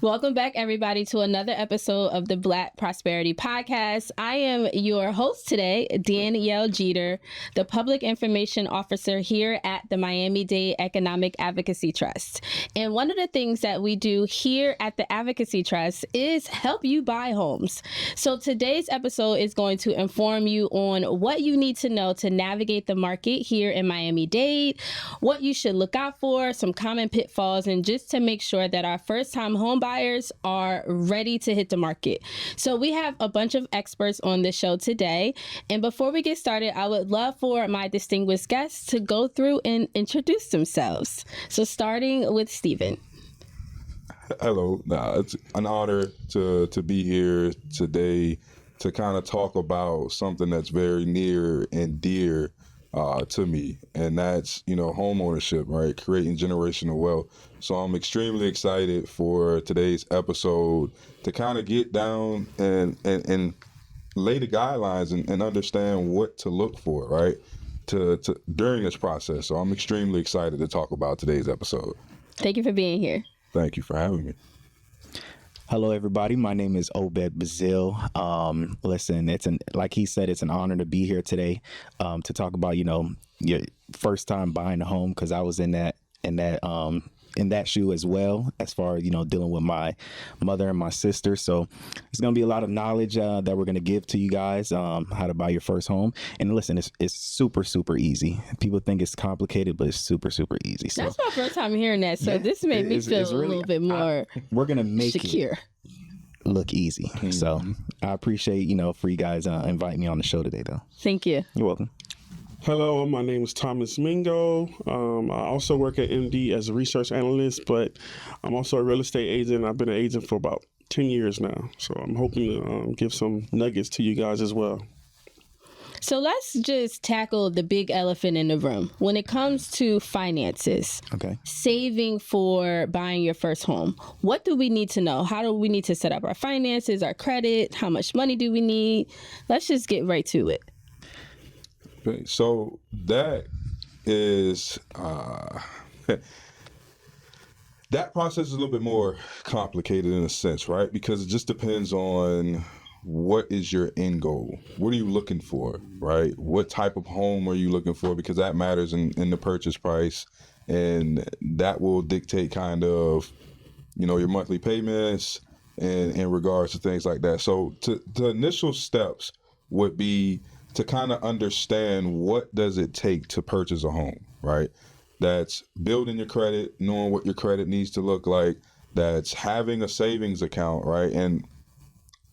Welcome back, everybody, to another episode of the Black Prosperity Podcast. I am your host today, Danielle Jeter, the Public Information Officer here at the Miami-Dade Economic Advocacy Trust. And one of the things that we do here at the Advocacy Trust is help you buy homes. So today's episode is going to inform you on what you need to know to navigate the market here in Miami-Dade, what you should look out for, some common pitfalls, and just to make sure that our first-time home buyers are ready to hit the market. So we have a bunch of experts on the show today. And before we get started, I would love for my distinguished guests to go through and introduce themselves. So starting with Stephen. Hello. It's an honor to be here today to kind of talk about something that's very near and dear to me, and that's, home ownership, right? Creating generational wealth. So I'm extremely excited for today's episode to kind of get down and lay the guidelines and understand what to look for, right? To during this process. So I'm extremely excited to talk about today's episode. Thank you for being here. Thank you for having me. Hello, everybody. My name is Obed Bazile. Listen, like he said, it's an honor to be here today to talk about, your first time buying a home, because I was in that shoe as well, as far as, dealing with my mother and my sister. So it's going to be a lot of knowledge that we're going to give to you guys, how to buy your first home. And listen, it's super, super easy. People think it's complicated, but it's super, super easy. So that's my first time hearing that. So this made me feel really, a little bit more we're going to make secure. It look easy. Mm-hmm. So I appreciate, for you guys inviting me on the show today, though. Thank you. You're welcome. Hello, my name is Thomas Mingo. I also work at MD as a research analyst, but I'm also a real estate agent. I've been an agent for about 10 years now. So I'm hoping to give some nuggets to you guys as well. So let's just tackle the big elephant in the room. When it comes to finances, saving for buying your first home, what do we need to know? How do we need to set up our finances, our credit? How much money do we need? Let's just get right to it. So that is that process is a little bit more complicated in a sense, right? Because it just depends on what is your end goal. What are you looking for, right? What type of home are you looking for? Because that matters in the purchase price, and that will dictate kind of, your monthly payments and in regards to things like that. So the initial steps would be to kind of understand what does it take to purchase a home, right? That's building your credit, knowing what your credit needs to look like. That's having a savings account, right? And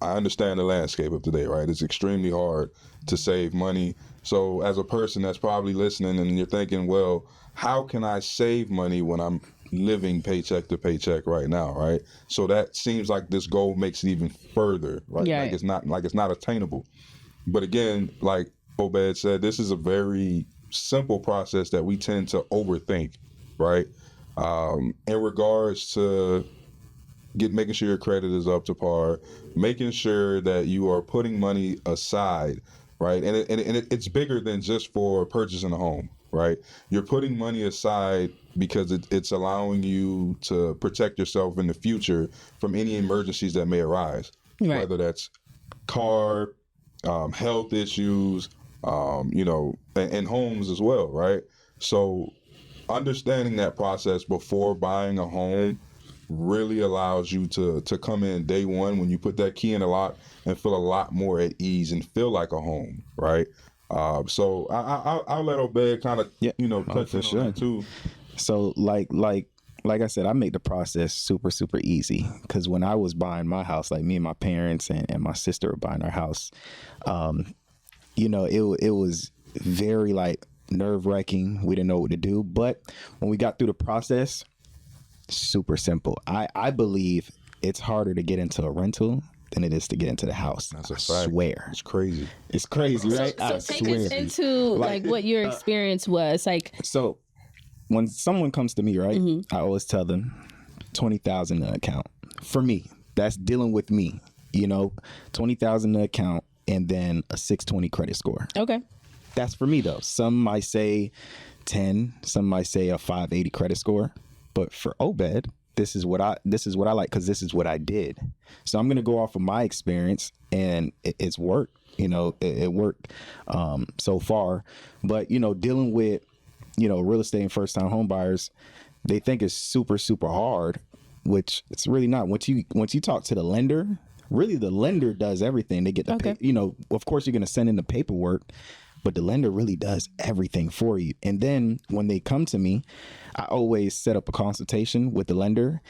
I understand the landscape of today, right? It's extremely hard to save money. So as a person that's probably listening and you're thinking, well, how can I save money when I'm living paycheck to paycheck right now, right? So that seems like this goal makes it even further, right? Yeah. Like it's not attainable. But again, like Obed said, this is a very simple process that we tend to overthink, right? In regards to making sure your credit is up to par, making sure that you are putting money aside, right? And it's bigger than just for purchasing a home, right? You're putting money aside because it's allowing you to protect yourself in the future from any emergencies that may arise, right. Whether that's car, health issues, and homes as well, right? So understanding that process before buying a home really allows you to come in day one when you put that key in the lock and feel a lot more at ease and feel like a home, right? So I'll let Obed kind of, touch on that too. So like I said, I make the process super, super easy, because when I was buying my house, like me and my parents and my sister were buying our house, it was very nerve-wracking. We didn't know what to do. But when we got through the process, super simple. I believe it's harder to get into a rental than it is to get into the house. That's a fact. Swear. It's crazy. It's crazy, right? So take us into what your experience was. So when someone comes to me, right, I always tell them $20,000 in the account. For me, that's dealing with me, $20,000 in the account and then a 620 credit score. Okay. That's for me though. Some might say 10, some might say a 580 credit score. But for Obed, this is what I like because this is what I did. So I'm gonna go off of my experience, and it's worked. It worked so far. But dealing with real estate and first time home buyers, they think it's super hard, which it's really not. Once you talk to the lender, really the lender does everything. They get the of course you're gonna send in the paperwork, but the lender really does everything for you. And then when they come to me, I always set up a consultation with the lender.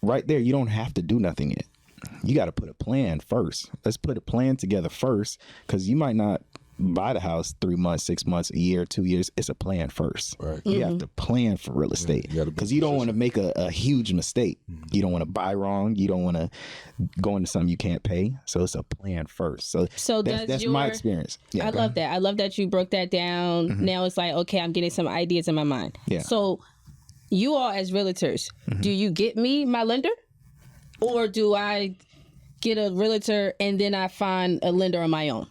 Right there, you don't have to do nothing yet. You got to put a plan first. Let's put a plan together first, because you might not buy the house 3 months, 6 months, a year, 2 years. It's a plan first. Right. You have to plan for real estate, because you don't want to make a huge mistake. You don't want to buy wrong. You don't want to go into something you can't pay. So it's a plan first. So that's my experience. Yeah, I love that. I love that you broke that down. Now it's like, okay, I'm getting some ideas in my mind. Yeah. So you all as realtors, do you get me my lender? Or do I get a realtor and then I find a lender on my own?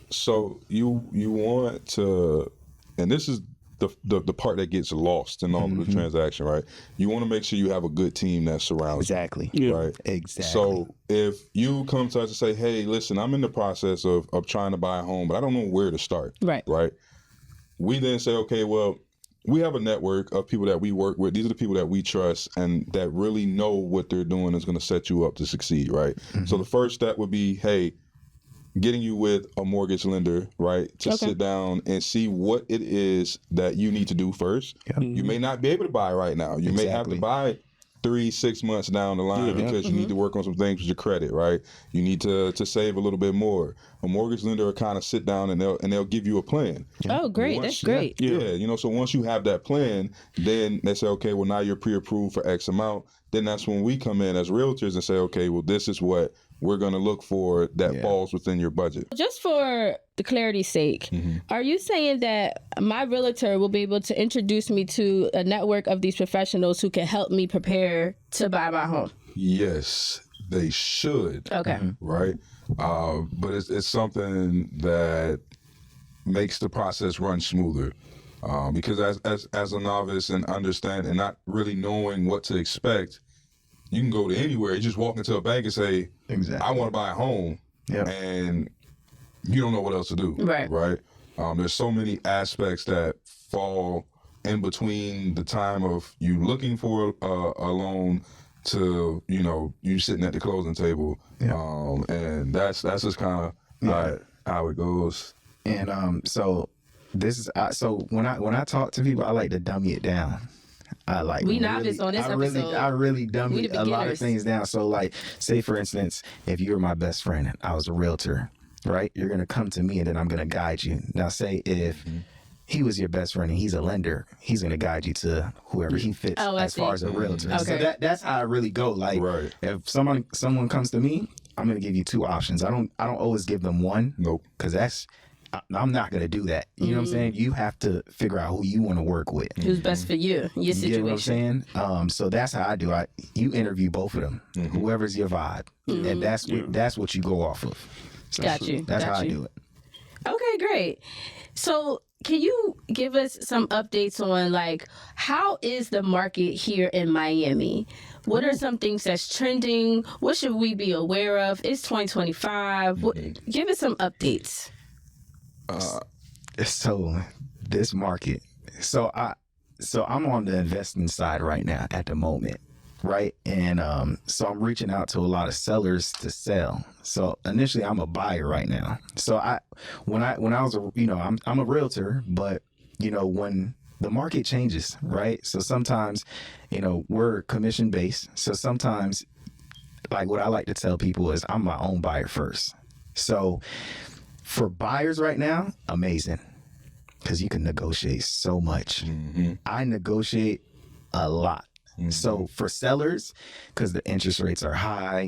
So you want to, and this is the part that gets lost in all of the transaction, right? You want to make sure you have a good team that surrounds Exactly. you, right? Exactly. So if you come to us and say, hey, listen, I'm in the process of trying to buy a home, but I don't know where to start. Right. We then say, okay, well, we have a network of people that we work with. These are the people that we trust and that really know what they're doing is going to set you up to succeed, right? So the first step would be, hey, getting you with a mortgage lender, right, to sit down and see what it is that you need to do first. Yeah. You may not be able to buy right now. You may have to buy 3-6 months down the line because you need to work on some things with your credit, right? You need to save a little bit more. A mortgage lender will kind of sit down and they'll give you a plan. Oh, great. That's great. Yeah, so once you have that plan, then they say, okay, well, now you're pre-approved for X amount. Then that's when we come in as realtors and say, okay, well, this is what we're going to look for that falls within your budget. Just for the clarity's sake, are you saying that my realtor will be able to introduce me to a network of these professionals who can help me prepare to buy my home? Yes, they should. Okay. Right? But it's something that makes the process run smoother. Because as a novice and understand and not really knowing what to expect, you can go to anywhere. You just walk into a bank and say, I want to buy a home. And you don't know what else to do. Right? There's so many aspects that fall in between the time of you looking for a loan to, you sitting at the closing table. And that's just kind of how it goes. And so this is so when I talk to people, I like to dummy it down. We novice on this episode. I really dummy a lot of things down. So like, say for instance, if you were my best friend and I was a realtor, right? You're gonna come to me and then I'm gonna guide you. Now say if he was your best friend and he's a lender, he's gonna guide you to whoever he fits as far as a realtor. Okay. So that's how I really go. Like if someone comes to me, I'm gonna give you two options. I don't always give them one. Nope. Because I'm not going to do that. You know what I'm saying? You have to figure out who you want to work with. Who's best for you, your situation. You know what I'm saying? So that's how I do it. You interview both of them, whoever's your vibe. And that's what you go off of. So Got you. That's how I do it. Okay, great. So can you give us some updates on like, how is the market here in Miami? What are some things that's trending? What should we be aware of? It's 2025. Give us some updates. So this market, so I'm on the investing side right now at the moment, right? And so I'm reaching out to a lot of sellers to sell. So initially I'm a buyer right now. So when I was I'm a realtor, but when the market changes, right? So sometimes we're commission based. So sometimes, like what I like to tell people is I'm my own buyer first. So for buyers right now, amazing, because you can negotiate so much. I negotiate a lot. So for sellers, because the interest rates are high,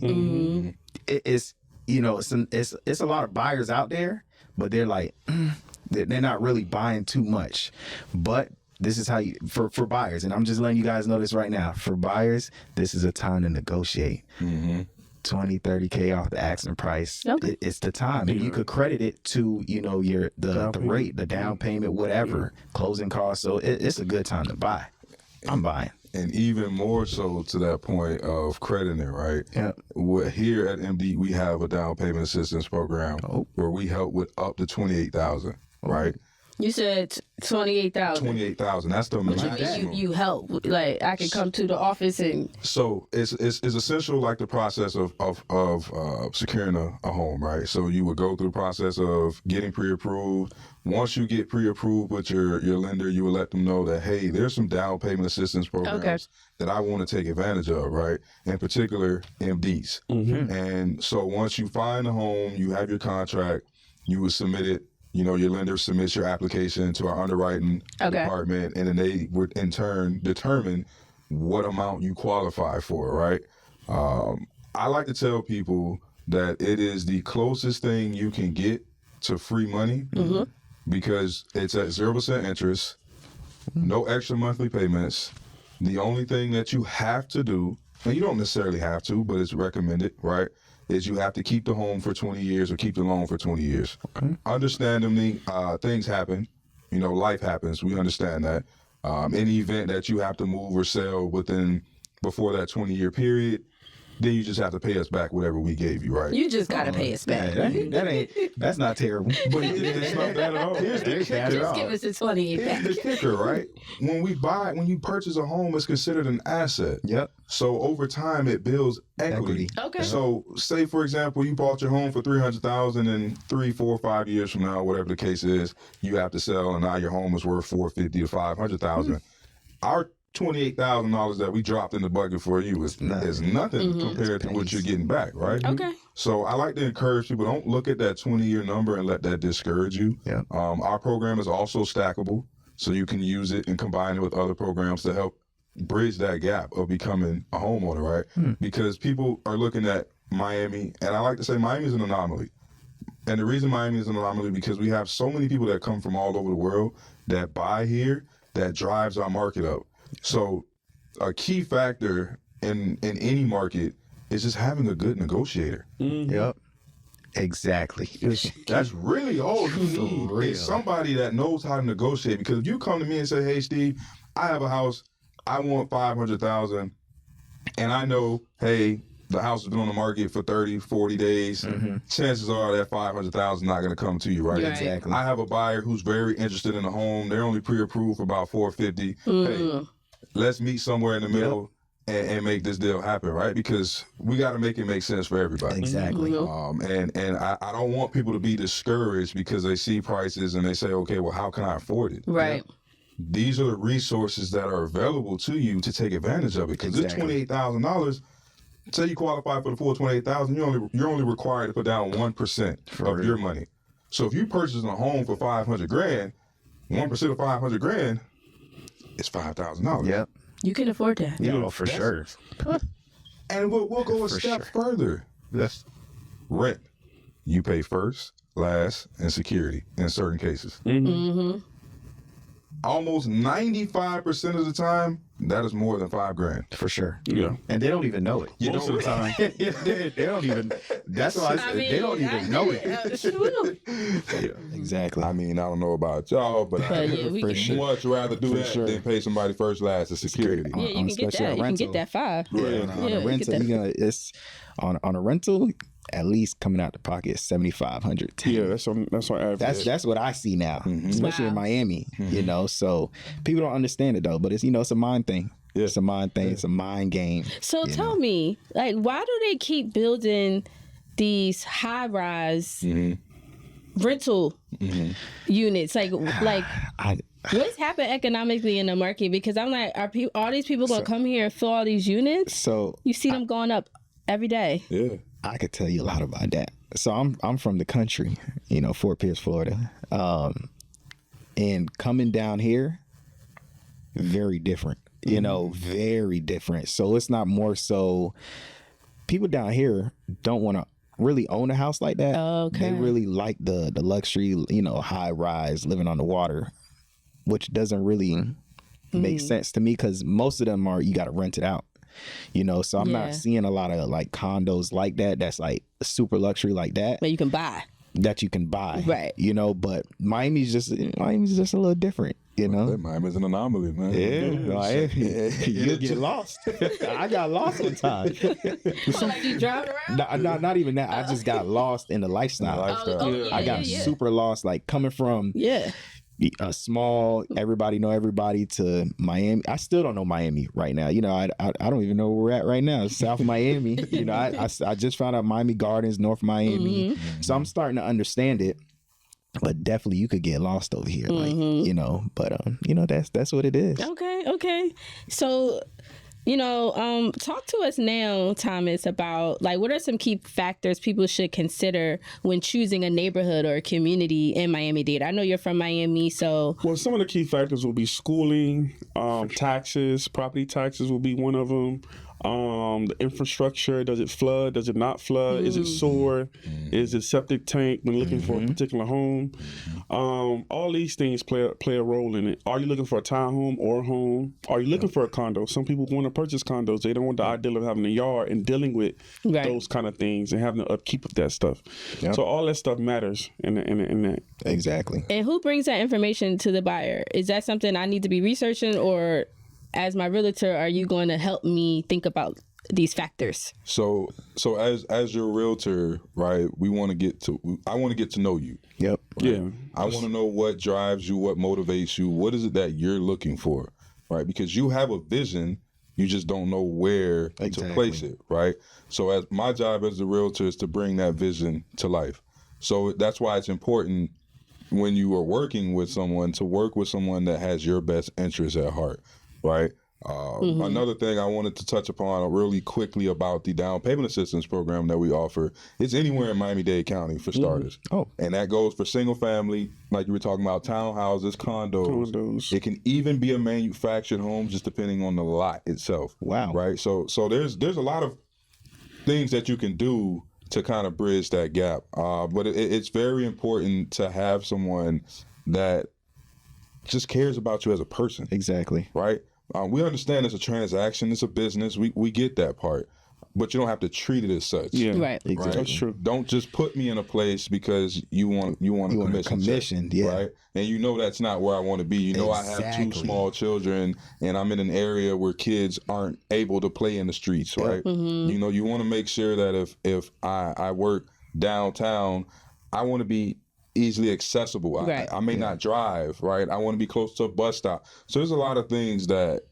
it's a lot of buyers out there, but they're like, they're not really buying too much. But this is how for buyers, and I'm just letting you guys know this right now. For buyers, this is a time to negotiate. 20, 30K off the asking price. Okay. It's the time. And you could credit it to, the rate, the down payment, whatever, closing costs. So it's a good time to buy. I'm buying. And even more so to that point of crediting, right? Yeah. Here at MD, we have a down payment assistance program where we help with up to $28,000, right? You said 28,000. $28,000. That's the maximum. You help. Like, I can come to the office and. So it's essential, like the process of securing a home, right? So you would go through the process of getting pre-approved. Once you get pre-approved with your lender, you will let them know that, hey, there's some down payment assistance programs that I want to take advantage of, right? In particular, MDs. And so once you find a home, you have your contract, you would submit it. You know, your lender submits your application to our underwriting department, and then they would in turn determine what amount you qualify for, right? I like to tell people that it is the closest thing you can get to free money because it's at 0% interest, no extra monthly payments. The only thing that you have to do, and you don't necessarily have to, but it's recommended, right, is you have to keep the home for 20 years or keep the loan for 20 years. Understandably, things happen. You know, life happens. We understand that. Any event that you have to move or sell before that 20-year period, then you just have to pay us back whatever we gave you, right? You just got to pay us back. That's not terrible. But it's not bad at all. Here's the kicker. Just give us the 28 back. Here's the kicker, right? When you purchase a home, it's considered an asset. Yep. So over time, it builds equity. Okay. So say, for example, you bought your home for $300,000 and 3, 4, 5 years from now, whatever the case is, you have to sell, and now your home is worth $450,000 to $500,000. Our $28,000 that we dropped in the bucket for you is nothing compared to what you're getting back, right? Okay. So I like to encourage people, don't look at that 20-year number and let that discourage you. Yeah. Our program is also stackable, so you can use it and combine it with other programs to help bridge that gap of becoming a homeowner, right? Because people are looking at Miami, and I like to say Miami is an anomaly. And the reason Miami is an anomaly because we have so many people that come from all over the world that buy here that drives our market up. So a key factor in any market is just having a good negotiator. Yep. Exactly. That's really all you need is somebody that knows how to negotiate. Because if you come to me and say, hey, Steve, I have a house, I want $500,000, and I know, hey, the house has been on the market for 30, 40 days. Chances are that $500,000 is not going to come to you, right? Exactly. I have a buyer who's very interested in a home. They're only pre-approved for about $450,000. Hey, let's meet somewhere in the middle and make this deal happen, right? Because we got to make it make sense for everybody. Exactly. And I don't want people to be discouraged because they see prices and they say, okay, well, how can I afford it? Right. These are the resources that are available to you to take advantage of it. Because this $28,000, say you qualify for the full $28,000, you're only required to put down 1% of your money. So if you purchase a home for $500,000, 1% of $500,000 is $5,000. Yep. You can afford that. Yeah, for sure. And we'll go a step further. That's Rent. You pay first, last, and security in certain cases. Almost 95% of the time, that is more than $5,000. for sure. Yeah. And they don't even know it. You Most know of the time. they don't even. That's why I said they don't even know it. Yeah. Exactly. I mean, I don't know about y'all, but we I'd can- much rather do that than pay somebody first, last, and security. Yeah, you can get especially that. on You can rental. get that 5. Yeah, on Yeah, a you get rental, that. you know, it's on a rental. At least coming out the pocket is $7,500. Yeah, that's on average. That's what I see now, especially in Wow. Miami. You know, so people don't understand it though. But it's it's a mind thing. Yeah. It's a mind thing. It's a mind game. So tell me, like, why do they keep building these high-rise rental units? Like what's happened economically in the market? Because I'm like, are all these people gonna come here and fill all these units? So You see them going up every day. Yeah. I could tell you a lot about that. So I'm from the country, Fort Pierce, Florida, and coming down here, very different. Very different. So it's not more so. People down here don't want to really own a house like that. Okay. They really like the luxury, high rise, living on the water, which doesn't really make sense to me because most of them you got to rent it out. So I'm not seeing a lot of like condos like that. That's like super luxury like that. But you can buy. That you can buy. Right. But Miami's just a little different. Miami's an anomaly, man. You'll get lost. I got lost one time. Like you driving around? Not even that. I just got lost in the lifestyle. I got super lost, like coming from a small, everybody know everybody to Miami. I still don't know Miami right now. I don't even know where we're at right now. It's South Miami. I just found out Miami Gardens, North Miami. Mm-hmm. So I'm starting to understand it. But definitely you could get lost over here. That's what it is. Okay. So, talk to us now, Thomas, about what are some key factors people should consider when choosing a neighborhood or a community in Miami-Dade? I know you're from Miami, so. Well, some of the key factors will be schooling, taxes, property taxes will be one of them. The infrastructure, does it flood? Does it not flood? Is it sewer? Is it septic tank when looking for a particular home? All these things play a role in it. Are you looking for a townhome or a home? Are you looking for a condo? Some people want to purchase condos. They don't want the ideal of having a yard and dealing with those kind of things and having the upkeep of that stuff. Yep. So all that stuff matters in that. Exactly. And who brings that information to the buyer? Is that something I need to be researching, or as my realtor, are you going to help me think about these factors? So as your realtor, right, I want to get to know you. Yep. Right? Yeah. I want to know what drives you, what motivates you, what is it that you're looking for, right? Because you have a vision, you just don't know where to place it, right? So as my job as the realtor is to bring that vision to life. So that's why it's important when you are working with someone to work with someone that has your best interests at heart. Right. Another thing I wanted to touch upon really quickly about the down payment assistance program that we offer. It's anywhere in Miami-Dade County for starters. And that goes for single family, like you were talking about, townhouses, condos. It can even be a manufactured home, just depending on the lot itself. Wow. Right. So there's a lot of things that you can do to kind of bridge that gap. But it's very important to have someone that just cares about you as a person. Exactly. Right? We understand it's a transaction, it's a business. We get that part. But you don't have to treat it as such. Yeah. Right. Exactly. That's true. Don't just put me in a place because you want a commission. Yeah. Right? And that's not where I want to be. I have 2 small children and I'm in an area where kids aren't able to play in the streets, right? Mm-hmm. You want to make sure that if I work downtown, I want to be easily accessible. Right. I may not drive, right? I want to be close to a bus stop. So there's a lot of things that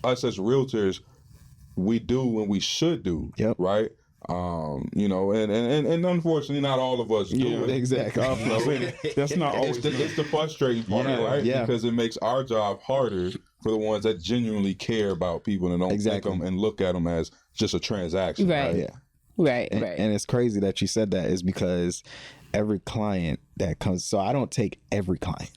us as realtors, we do and we should do, right? And unfortunately, not all of us do it. Exactly. That's not always. It's the frustrating part, right? Yeah. Because it makes our job harder for the ones that genuinely care about people and don't think them and look at them as just a transaction. Right. Yeah. Right. And it's crazy that you said that, is because every client that comes, so I don't take every client,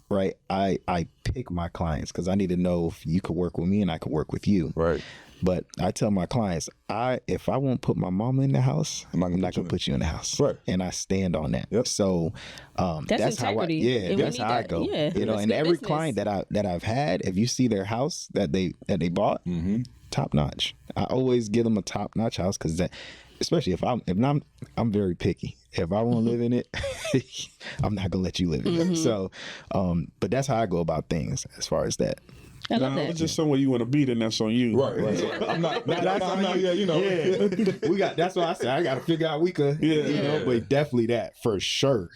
right? I pick my clients because I need to know if you could work with me and I could work with you. Right. But I tell my clients, if I won't put my mama in the house, I'm not gonna put you in the house. Right. And I stand on that. Yep. So that's how that's how I go. Yeah. And every client that I've had, if you see their house that they bought, top notch. I always give them a top notch house because that, especially if I'm very picky. If I won't live in it, I'm not gonna let you live in it. So, but that's how I go about things as far as that. I love that. If it's just somewhere you want to be, then that's on you. Right. I'm not. Yeah. We got. That's why I said I got to figure out we could. But definitely that for sure.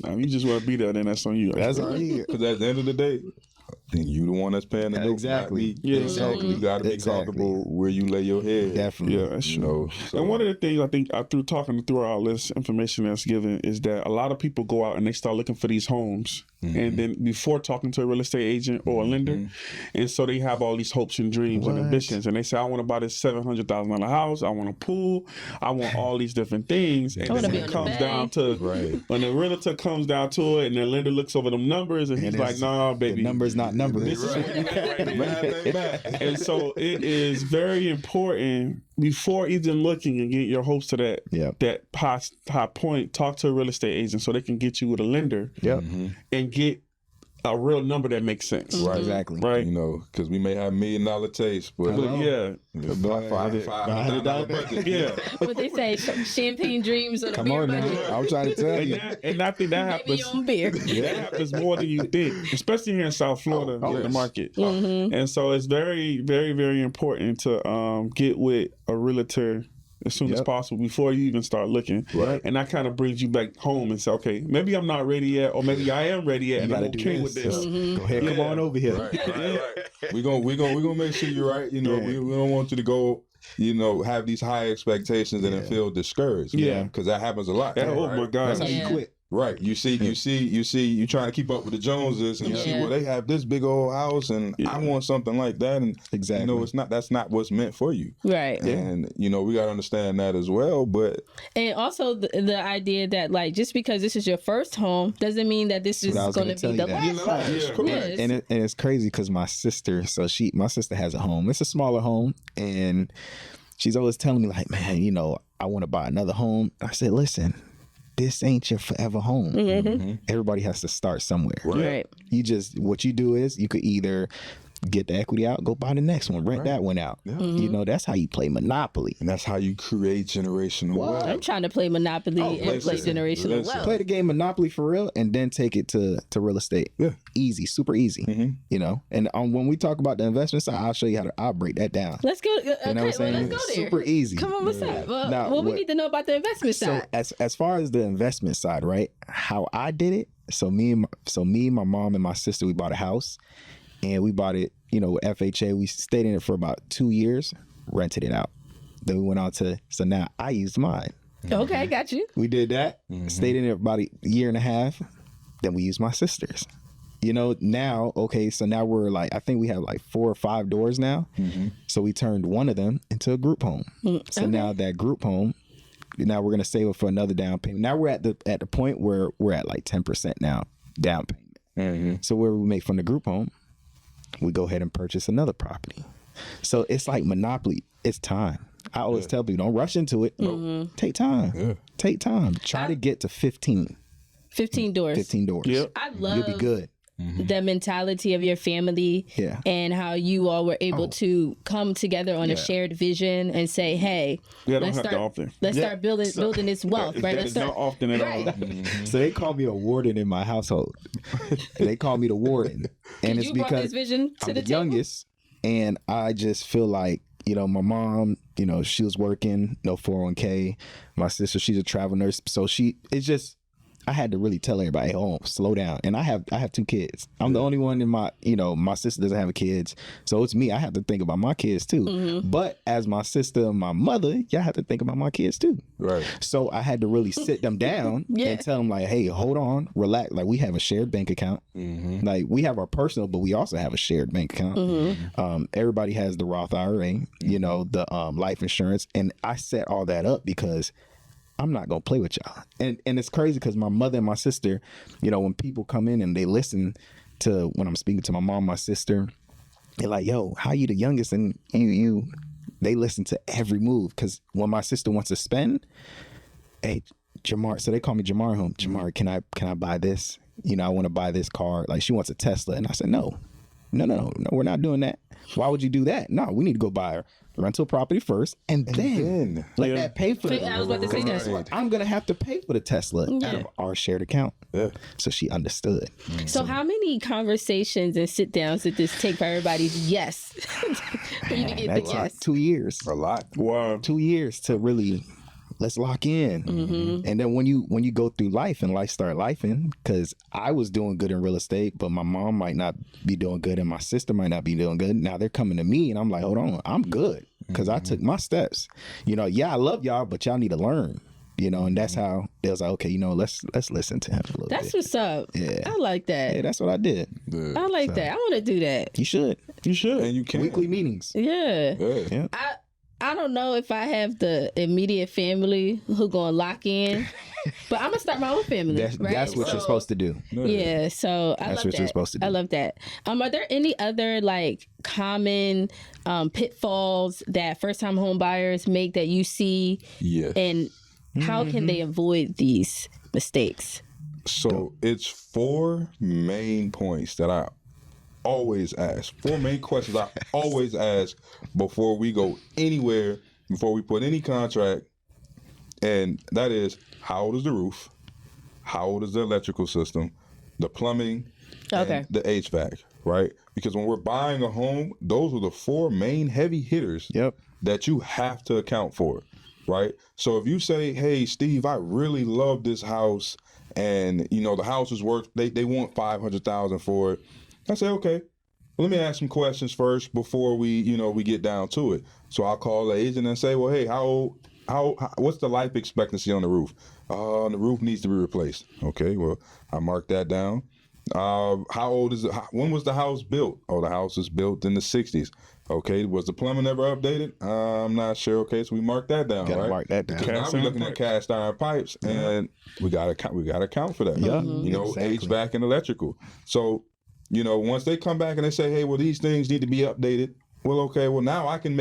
No, you just want to be there, then that's on you. That's on you. Because at the end of the day, then you the one that's paying the bill. Exactly. Exactly. You got to be comfortable where you lay your head. Definitely. Yeah, that's true. And one of the things I think through talking through our list information that's given is that a lot of people go out and they start looking for these homes. And then before talking to a real estate agent or a lender, and so they have all these hopes and dreams and ambitions, and they say, I want to buy this $700,000 house, I want a pool, I want all these different things, and then it comes down to when the realtor comes down to it, and the lender looks over them numbers, and he's like, nah, baby, the numbers not numbers. This is what you got. And so it is very important before even looking and get your hopes to that high point, talk to a real estate agent so they can get you with a lender and get a real number that makes sense. Right. Exactly. Right. You know, because we may have $1 million taste, but But yeah. $500 budget. Yeah. What they say, champagne dreams on a Come beer on budget. now. I'm trying to tell you. And I think that Maybe happens. your own beer. That happens more than you think, especially here in South Florida, the yes. market. Mm-hmm. And so it's very, very, very important to get with a realtor as soon as possible before you even start looking. Right. And that kind of brings you back home and say, okay, maybe I'm not ready yet, or maybe I am ready yet, and I'm okay with this. Go ahead, come on over here. Right. We're gonna make sure you're right. You know, we don't want you to go, you know, have these high expectations and then feel discouraged. Yeah. Because that happens a lot. Yeah, too, oh right? my God. That's how you quit. Right. You see, you trying to keep up with the Joneses, and you see, well, they have this big old house, and I want something like that, and Exactly. you know, that's not what's meant for you. Right. And you know, we got to understand that as well. But And also the idea that, like, just because this is your first home doesn't mean that this is what I was going gonna to be tell the you that. last home. Yeah, correct. Yes. And it's crazy because my sister has a home. It's a smaller home, and she's always telling me like, man, you know, I want to buy another home. I said, listen, this ain't your forever home. Mm-hmm. Everybody has to start somewhere. Right. What you do is you could either get the equity out, go buy the next one, rent that one out. Yeah. You know, that's how you play Monopoly. and that's how you create generational wealth. I'm trying to play Monopoly and play listen, generational listen. wealth. Play the game Monopoly for real, and then take it to real estate. Yeah. Easy, super easy. You know, and when we talk about the investment side, I'll show you I'll break that down. Let's go. Okay, You know what I'm well, saying? let's go there. Super easy. Come on, what's up? Well, Now, what we what- need to know about the investment So side. as far as the investment side, right? How I did it. So me, my mom, and my sister, we bought a house, and we bought it, you know, with FHA. We stayed in it for about 2 years, rented it out. Then we went on so now I used mine. Okay, got you. We did that. Stayed in it about a year and a half. Then we used my sister's. You know, now, okay, so now we're like, I think we have like 4 or 5 doors now. So we turned one of them into a group home. So now that group home, now we're gonna save it for another down payment. Now we're at the point where we're at like 10% now down payment. So where we make from the group home, we go ahead and purchase another property. So it's like Monopoly. It's time. I always tell people, don't rush into it. Take time. Take time. Try to get to 15 doors. 15 doors. Yep. I love You'll be good. the mentality of your family Yeah. and how you all were able to come together on a shared vision and say, hey, Yeah, don't let's have start, to often. let's start building this wealth, right? That Let's is start not often at all. So they call me a warden in my household. They call me the warden. And it's you brought because this vision to I'm the the table. youngest, and I just feel like, you know, my mom, you know, she was working, no 401k. My sister, she's a travel nurse. So I had to really tell everybody, hey, oh, slow down. And I have 2 kids. I'm the only one in my sister doesn't have kids. So it's me. I have to think about my kids too. Mm-hmm. But as my sister and my mother, y'all have to think about my kids too. Right. So I had to really sit them down and tell them like, hey, hold on, relax. Like we have a shared bank account. Like we have our personal, but we also have a shared bank account. Everybody has the Roth IRA, you know, the life insurance. And I set all that up because I'm not going to play with y'all. And it's crazy because my mother and my sister, you know, when people come in and they listen to when I'm speaking to my mom, my sister, they're like, yo, how you the youngest? And they listen to every move. Because when my sister wants to spend, hey, Jamar, so they call me Jamar home. Jamar, can I buy this? You know, I want to buy this car. Like she wants a Tesla. And I said, no, we're not doing that. Why would you do that? No, we need to go buy a rental property first and then let that pay for it. I was about to say that. Guess what? I'm going to have to pay for the Tesla out of our shared account. Yeah. So she understood. So how many conversations and sit downs did this take for everybody's yes? For you to get the That's yes. like 2 years. A lot. Wow. 2 years to really let's lock in. And then when you go through life and life start lifing, because I was doing good in real estate, but my mom might not be doing good and my sister might not be doing good. Now they're coming to me and I'm like, hold on, I'm good because I took my steps. You know, yeah, I love y'all, but y'all need to learn. You know, and that's how they was like, okay, you know, let's listen to him a little That's bit. what's up. Yeah. I like that. Yeah, that's what I did. I like that. I want to do that. You should. You should. And you can. Weekly meetings. Yeah. Yeah. I don't know if I have the immediate family who gonna lock in, but I'm gonna start my own family. That's what you're supposed to do. Yeah, so I That's love what that. you're supposed to do. I love that. Are there any other like common pitfalls that first time home buyers make that you see, Yes. and how can they avoid these mistakes? So it's 4 main points that I always ask. 4 main questions I always ask before we go anywhere, before we put any contract. And that is, how old is the roof? How old is the electrical system? The plumbing, and the HVAC, right? Because when we're buying a home, those are the 4 main heavy hitters that you have to account for, right? So if you say, hey, Steve, I really love this house, and the house is worth, they want $500,000 for it. I say, okay, let me ask some questions first before we get down to it. So I'll call the agent and say, well, hey, what's the life expectancy on the roof? The roof needs to be replaced. Okay, well, I mark that down. How old is it? When was the house built? Oh, the house was built in the 60s. Okay, was the plumbing ever updated? I'm not sure. Okay, so we mark that down, right? Mark that down. Because now we're looking at cast iron pipes, and we gotta account for that. Yeah, exactly. HVAC and electrical. So, once they come back and they say, hey, well, these things need to be updated. Well, okay, well, now I can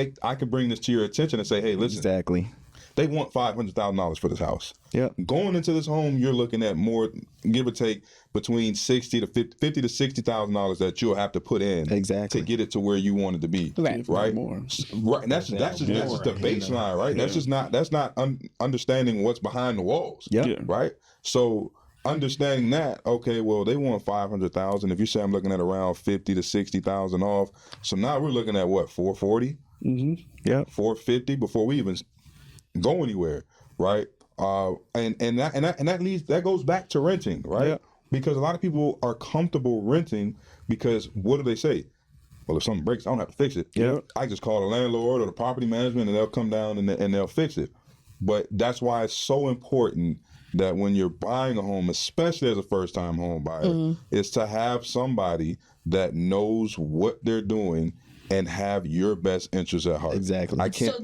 bring this to your attention and say, hey, listen. Exactly. They want $500,000 for this house. Yeah. Going into this home, you're looking at more, give or take, between $50,000 to $60,000 that you'll have to put in to get it to where you want it to be. Right. Right. More. Right. And that's just the baseline, right? Yeah. That's not understanding what's behind the walls. Yeah. Right. So understanding that, okay, well, they want $500,000. If you say I'm looking at around $50,000 to $60,000 off, so now we're looking at what, $440,000? Mm-hmm. Yeah. $450,000 before we even go anywhere, right? And that goes back to renting, right? Yeah. Because a lot of people are comfortable renting because what do they say? Well, if something breaks, I don't have to fix it. Yeah. I just call the landlord or the property management and they'll come down and they'll fix it. But that's why it's so important that when you're buying a home, especially as a first-time home buyer, is to have somebody that knows what they're doing and have your best interests at heart. Exactly. I can't.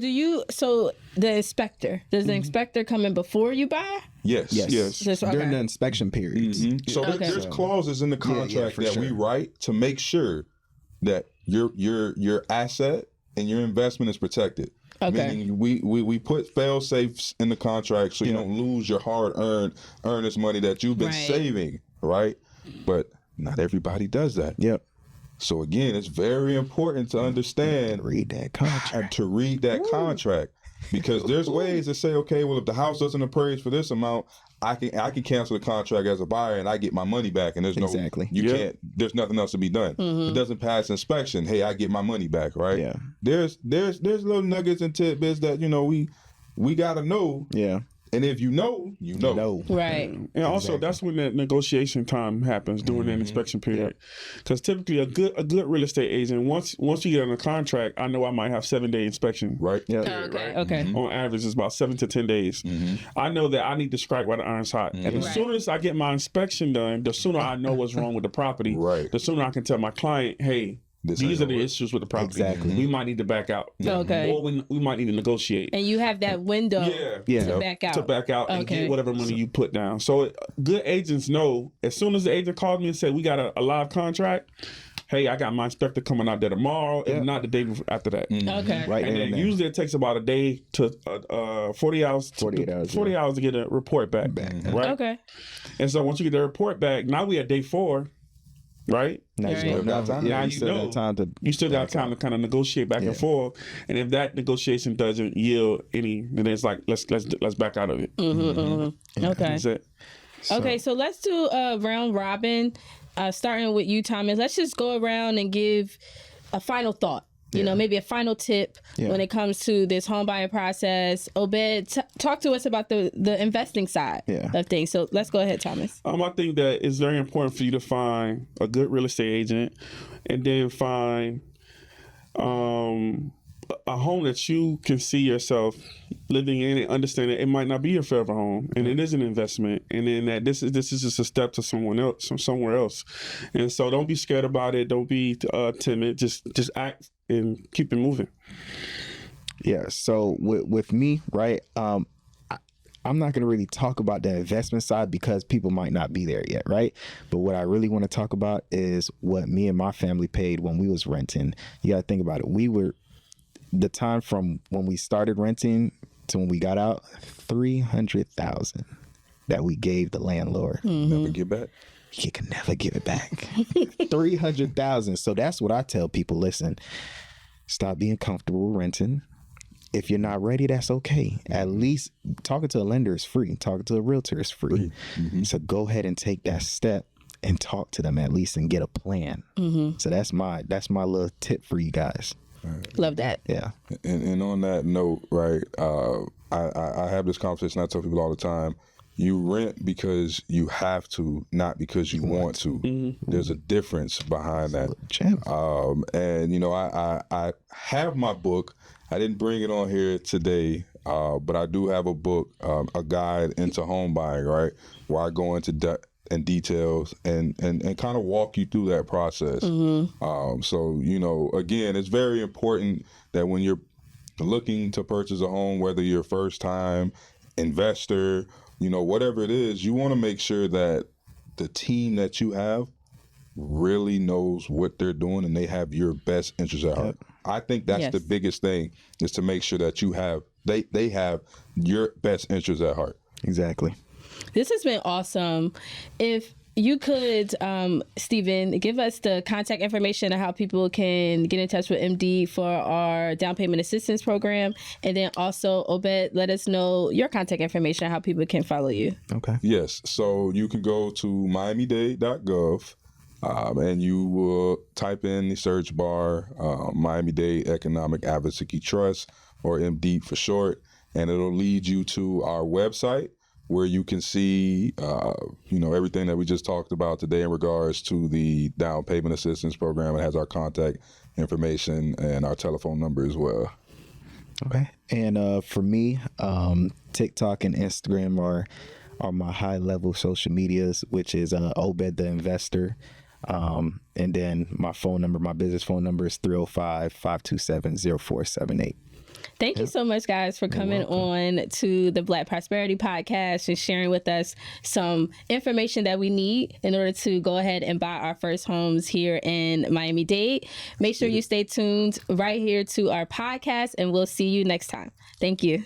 So the inspector, does the inspector come in before you buy? Yes. During the inspection periods. So there's clauses in the contract that we write to make sure that your asset and your investment is protected. Okay. Meaning we put fail safes in the contract so you don't lose your hard earned money that you've been saving, right? But not everybody does that. Yep. So again, it's very important to understand to read that contract. Because there's ways to say, okay, well, if the house doesn't appraise for this amount, I can cancel the contract as a buyer and I get my money back, and there's there's nothing else to be done. If it doesn't pass inspection, hey, I get my money back, right? Yeah. There's little nuggets and tidbits that we gotta know. Yeah. And if you know. Right. And also, that's when that negotiation time happens during that inspection period. Because typically, a good real estate agent, once you get on a contract, I know I might have 7-day inspection. Right. Yeah. Okay. On average, it's about 7 to 10 days. I know that I need to strike while the iron's hot. And as soon as I get my inspection done, the sooner I know what's wrong with the property, the sooner I can tell my client, hey, these are the issues with the property. Exactly. We might need to back out. Okay. Or we might need to negotiate. And you have that window to back out. To back out and get whatever money you put down. So good agents know, as soon as the agent called me and said, we got a live contract, hey, I got my inspector coming out there tomorrow, if not the day after that. Okay. Right. And then usually it takes about a day to 40 hours. 48 hours. 40 hours to get a report back. Right? Okay. And so once you get the report back, now we at day 4. Right? Now you still got time to kind of negotiate back and forth. And if that negotiation doesn't yield any, then it's like let's back out of it. Okay. That's it. Okay, so let's do a round robin, starting with you, Thomas. Let's just go around and give a final thought. Maybe a final tip when it comes to this home buying process. Obed, talk to us about the investing side of things. So let's go ahead, Thomas. I think that it's very important for you to find a good real estate agent and then find a home that you can see yourself living in and understand that it might not be your forever home and it is an investment, and then that this is just a step to somewhere else. And so don't be scared about it. Don't be timid. Just act and keep it moving. Yeah. So with me, right, I'm not going to really talk about the investment side because people might not be there yet, right? But what I really want to talk about is what me and my family paid when we was renting. You got to think about it. The time from when we started renting to when we got out, $300,000. that we gave the landlord. Never get back. He can never give it back. 300,000. So that's what I tell people. Listen, stop being comfortable renting. If you're not ready, that's okay. At least talking to a lender is free. Talking to a realtor is free. So go ahead and take that step and talk to them at least and get a plan. So that's my little tip for you guys. Love that. Yeah. And on that note, right, I have this conversation. I tell people all the time, you rent because you have to, not because you want to. There's a difference behind that. And, you know, I have my book. I didn't bring it on here today, but I do have a book, a guide into home buying, right, where I go into details and kind of walk you through that process. So, you know, again, it's very important that when you're looking to purchase a home, whether you're a first-time investor, you know, whatever it is, you want to make sure that the team that you have really knows what they're doing and they have your best interest at heart. I think that's the biggest thing, is to make sure that you have, they have your best interest at heart. Exactly. This has been awesome. If you could, Stephen, give us the contact information of how people can get in touch with MD for our down payment assistance program. And then also, Obed, let us know your contact information, how people can follow you. Okay. Yes. So you can go to miamidade.gov and you will type in the search bar, Miami-Dade Economic Advocacy Trust, or MDEAT for short, and it'll lead you to our website, where you can see, you know, everything that we just talked about today in regards to the down payment assistance program. It has our contact information and our telephone number as well. Okay. And for me, TikTok and Instagram are my high level social medias, which is Obed the Investor. And then my phone number, my business phone number is 305-527-0478. Thank you so much, guys, for coming on to the Black Prosperity Podcast and sharing with us some information that we need in order to go ahead and buy our first homes here in Miami-Dade. Make sure you stay tuned right here to our podcast, and we'll see you next time. Thank you.